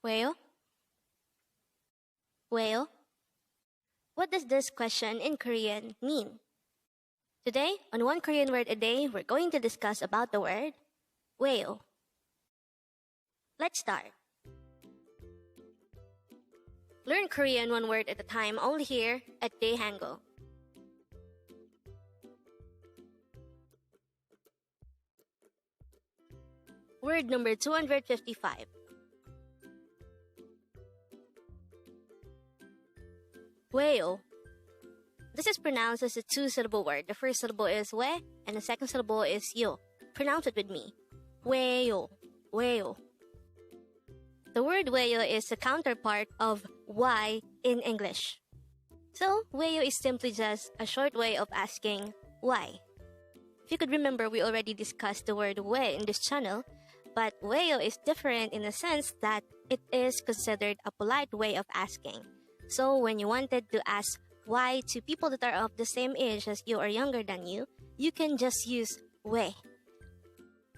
WAEYO? WAEYO? What does this question in Korean mean? Today, on One Korean Word a Day, we're going to discuss about the word WAEYO. Let's start. Learn Korean one word at a time only here at Dae-Hangul. Word number 255. WAEYO. This is pronounced as a two-syllable word. The first syllable is we, and the second syllable is yo. Pronounce it with me. WAEYO. WAEYO. The word WAEYO is the counterpart of why in English. So, WAEYO is simply just a short way of asking why. If you could remember, we already discussed the word we in this channel, but WAEYO is different in the sense that it is considered a polite way of asking. So, when you wanted to ask why to people that are of the same age as you or younger than you, you can just use we.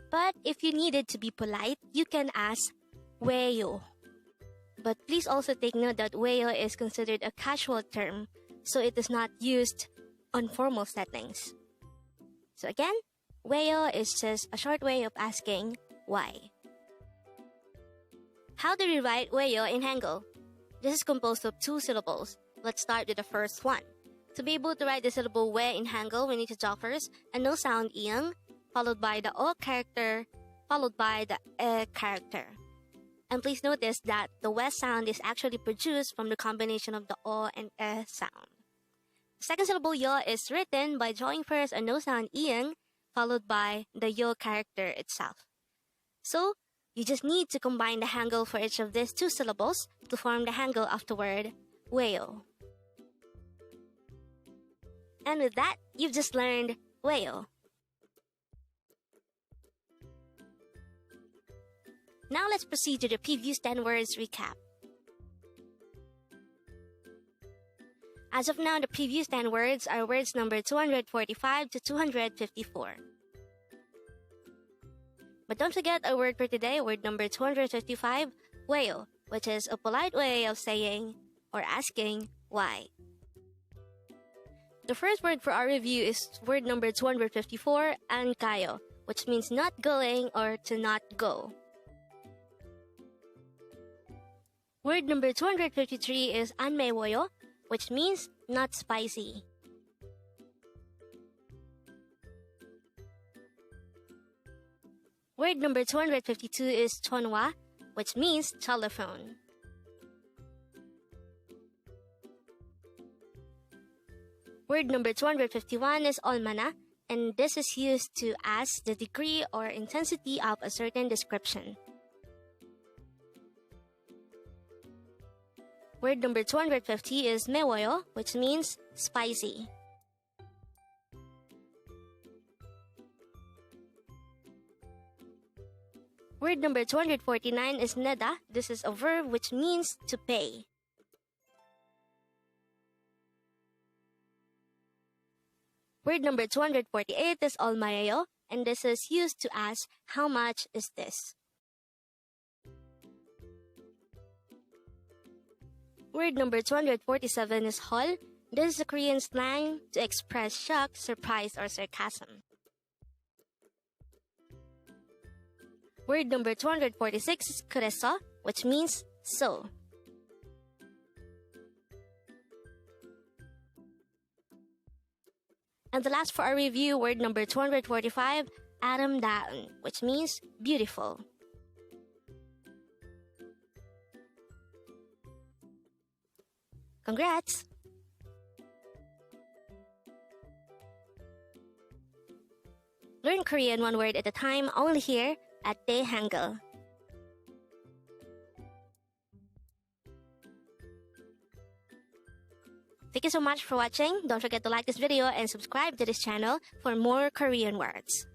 But if you needed to be polite, you can ask WAEYO. But please also take note that WAEYO is considered a casual term, so it is not used on formal settings. So again, WAEYO is just a short way of asking why. How do we write WAEYO in Hangul? This is composed of two syllables. Let's start with the first one. To be able to write the syllable we in Hangul, we need to draw first a no sound iyang, followed by the o character, followed by the e character. And please notice that the we sound is actually produced from the combination of the o and e sound. The second syllable yo is written by drawing first a no sound iyang, followed by the yo character itself. So, you just need to combine the Hangul for each of these two syllables to form the Hangul of the word WAEYO. And with that, you've just learned WAEYO. Now let's proceed to the previous 10 words recap. As of now, the previous 10 words are words number 245 to 254. But don't forget our word for today, word number 255, WAEYO, which is a polite way of saying or asking why. The first word for our review is word number 254, an kayo, which means not going or to not go. Word number 253 is an mewoyo, which means not spicy. Word number 252 is chonwa, which means telephone. Word number 251 is olmana, and this is used to ask the degree or intensity of a certain description. Word number 250 is mewoyo, which means spicy. Word number 249 is neda. This is a verb which means to pay. Word number 248 is olmayo, and this is used to ask how much is this. Word number 247 is hol. This is a Korean slang to express shock, surprise, or sarcasm. Word number 246 is 그래서, which means so. And the last for our review, word number 245, 아름다운, which means beautiful. Congrats! Learn Korean one word at a time only here at Dae-Hangul. Thank you so much for watching. Don't forget to like this video and subscribe to this channel for more Korean words.